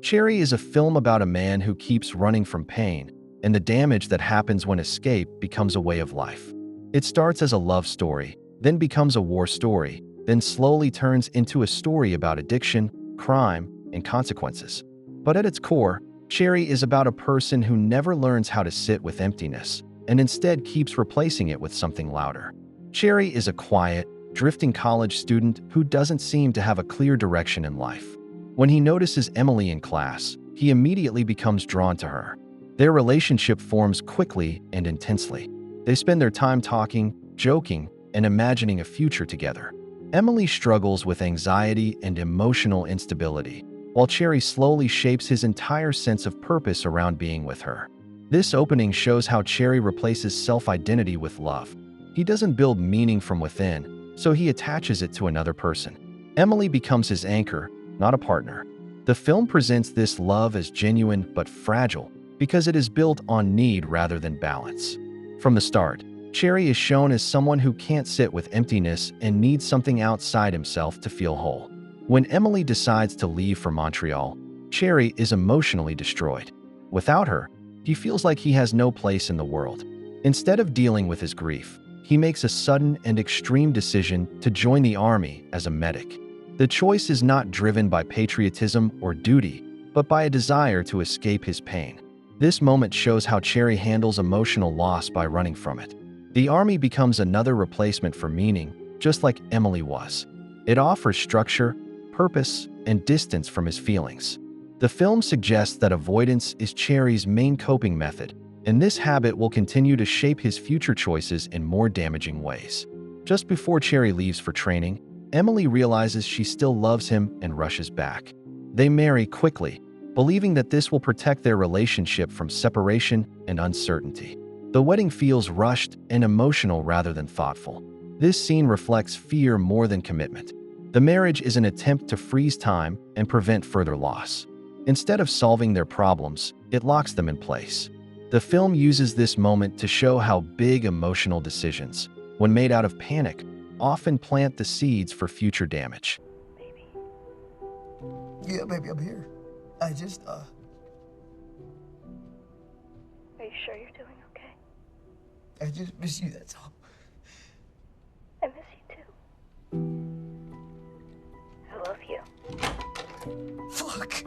Cherry is a film about a man who keeps running from pain and the damage that happens when escape becomes a way of life. It starts as a love story, then becomes a war story, then slowly turns into a story about addiction, crime, and consequences. But at its core, Cherry is about a person who never learns how to sit with emptiness and instead keeps replacing it with something louder. Cherry is a quiet, drifting college student who doesn't seem to have a clear direction in life. When he notices Emily in class, he immediately becomes drawn to her. Their relationship forms quickly and intensely. They spend their time talking, joking, and imagining a future together. Emily struggles with anxiety and emotional instability, while Cherry slowly shapes his entire sense of purpose around being with her. This opening shows how Cherry replaces self-identity with love. He doesn't build meaning from within, so he attaches it to another person. Emily becomes his anchor, not a partner. The film presents this love as genuine but fragile because it is built on need rather than balance. From the start, Cherry is shown as someone who can't sit with emptiness and needs something outside himself to feel whole. When Emily decides to leave for Montreal, Cherry is emotionally destroyed. Without her, he feels like he has no place in the world. Instead of dealing with his grief, he makes a sudden and extreme decision to join the army as a medic. The choice is not driven by patriotism or duty, but by a desire to escape his pain. This moment shows how Cherry handles emotional loss by running from it. The army becomes another replacement for meaning, just like Emily was. It offers structure, purpose, and distance from his feelings. The film suggests that avoidance is Cherry's main coping method, and this habit will continue to shape his future choices in more damaging ways. Just before Cherry leaves for training, Emily realizes she still loves him and rushes back. They marry quickly, believing that this will protect their relationship from separation and uncertainty. The wedding feels rushed and emotional rather than thoughtful. This scene reflects fear more than commitment. The marriage is an attempt to freeze time and prevent further loss. Instead of solving their problems, it locks them in place. The film uses this moment to show how big emotional decisions, when made out of panic, often plant the seeds for future damage. Baby. Yeah, baby, I'm here. I just, Are you sure you're doing okay? I just miss you, that's all. I miss you too. I love you. Fuck.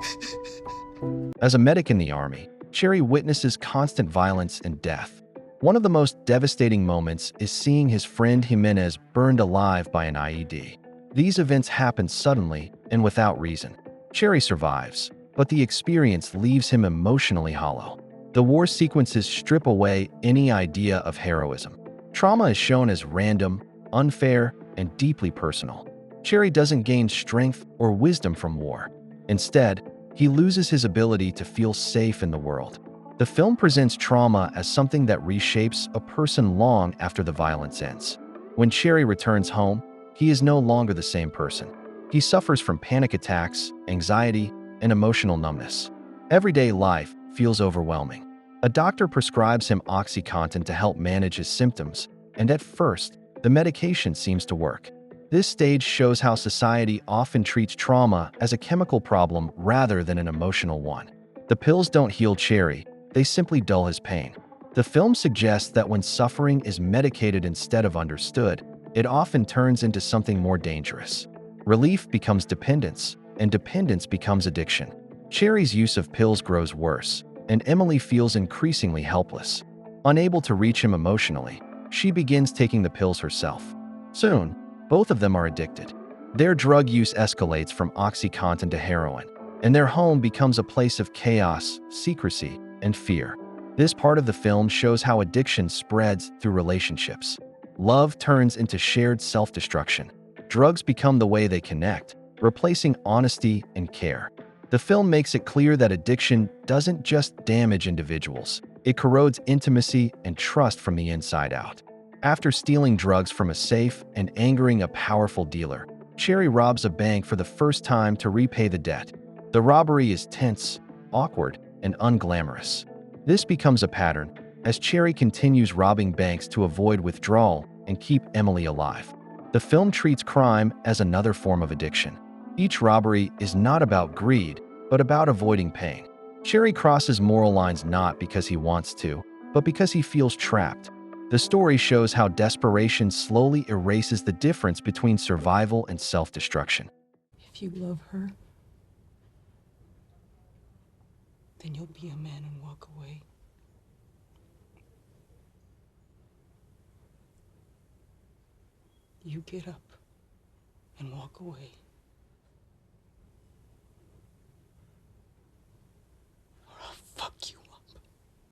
As a medic in the army, Cherry witnesses constant violence and death. One of the most devastating moments is seeing his friend Jimenez burned alive by an IED. These events happen suddenly and without reason. Cherry survives, but the experience leaves him emotionally hollow. The war sequences strip away any idea of heroism. Trauma is shown as random, unfair, and deeply personal. Cherry doesn't gain strength or wisdom from war. Instead, he loses his ability to feel safe in the world. The film presents trauma as something that reshapes a person long after the violence ends. When Cherry returns home, he is no longer the same person. He suffers from panic attacks, anxiety, and emotional numbness. Everyday life feels overwhelming. A doctor prescribes him OxyContin to help manage his symptoms, and at first, the medication seems to work. This stage shows how society often treats trauma as a chemical problem rather than an emotional one. The pills don't heal Cherry, they simply dull his pain. The film suggests that when suffering is medicated instead of understood, it often turns into something more dangerous. Relief becomes dependence, and dependence becomes addiction. Cherry's use of pills grows worse, and Emily feels increasingly helpless. Unable to reach him emotionally, she begins taking the pills herself. Soon, both of them are addicted. Their drug use escalates from OxyContin to heroin, and their home becomes a place of chaos, secrecy, and fear. This part of the film shows how addiction spreads through relationships. Love turns into shared self-destruction. Drugs become the way they connect, replacing honesty and care. The film makes it clear that addiction doesn't just damage individuals, it corrodes intimacy and trust from the inside out. After stealing drugs from a safe and angering a powerful dealer, Cherry robs a bank for the first time to repay the debt. The robbery is tense, awkward, and unglamorous. This becomes a pattern as Cherry continues robbing banks to avoid withdrawal and keep Emily alive. The film treats crime as another form of addiction. Each robbery is not about greed, but about avoiding pain. Cherry crosses moral lines not because he wants to, but because he feels trapped. The story shows how desperation slowly erases the difference between survival and self-destruction. If you love her, then you'll be a man and walk away. You get up and walk away. Or I'll fuck you up.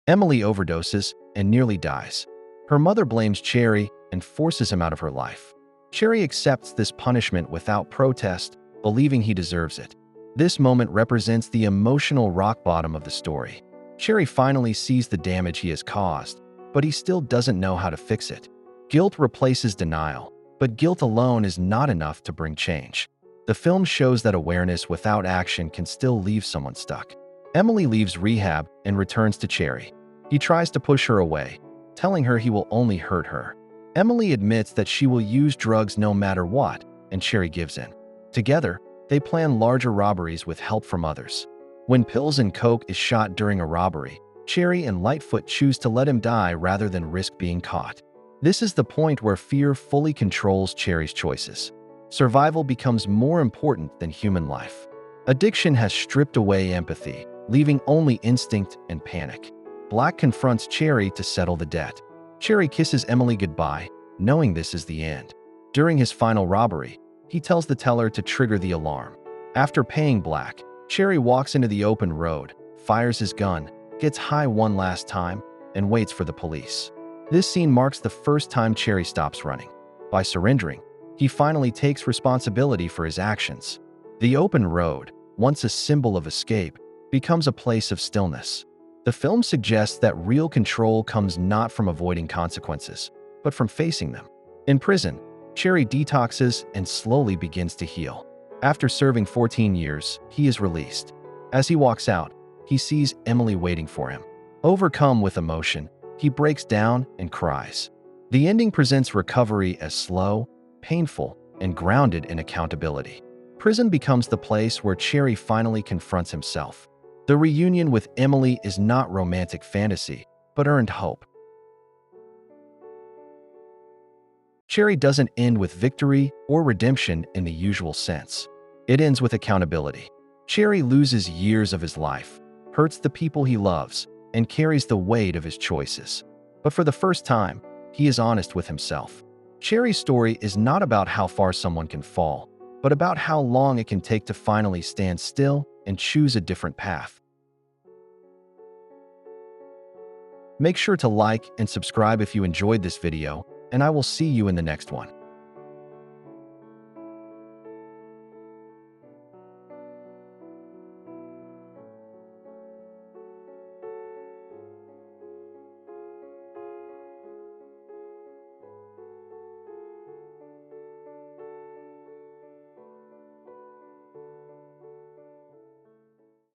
Emily overdoses and nearly dies. Her mother blames Cherry and forces him out of her life. Cherry accepts this punishment without protest, believing he deserves it. This moment represents the emotional rock bottom of the story. Cherry finally sees the damage he has caused, but he still doesn't know how to fix it. Guilt replaces denial, but guilt alone is not enough to bring change. The film shows that awareness without action can still leave someone stuck. Emily leaves rehab and returns to Cherry. He tries to push her away, telling her he will only hurt her. Emily admits that she will use drugs no matter what, and Cherry gives in. Together, they plan larger robberies with help from others. When Pills and Coke is shot during a robbery, Cherry and Lightfoot choose to let him die rather than risk being caught. This is the point where fear fully controls Cherry's choices. Survival becomes more important than human life. Addiction has stripped away empathy, leaving only instinct and panic. Black confronts Cherry to settle the debt. Cherry kisses Emily goodbye, knowing this is the end. During his final robbery, he tells the teller to trigger the alarm. After paying Black, Cherry walks into the open road, fires his gun, gets high one last time, and waits for the police. This scene marks the first time Cherry stops running. By surrendering, he finally takes responsibility for his actions. The open road, once a symbol of escape, becomes a place of stillness. The film suggests that real control comes not from avoiding consequences, but from facing them. In prison, Cherry detoxes and slowly begins to heal. After serving 14 years, he is released. As he walks out, he sees Emily waiting for him. Overcome with emotion, he breaks down and cries. The ending presents recovery as slow, painful, and grounded in accountability. Prison becomes the place where Cherry finally confronts himself. The reunion with Emily is not romantic fantasy, but earned hope. Cherry doesn't end with victory or redemption in the usual sense. It ends with accountability. Cherry loses years of his life, hurts the people he loves, and carries the weight of his choices. But for the first time, he is honest with himself. Cherry's story is not about how far someone can fall, but about how long it can take to finally stand still and choose a different path. Make sure to like and subscribe if you enjoyed this video, and I will see you in the next one.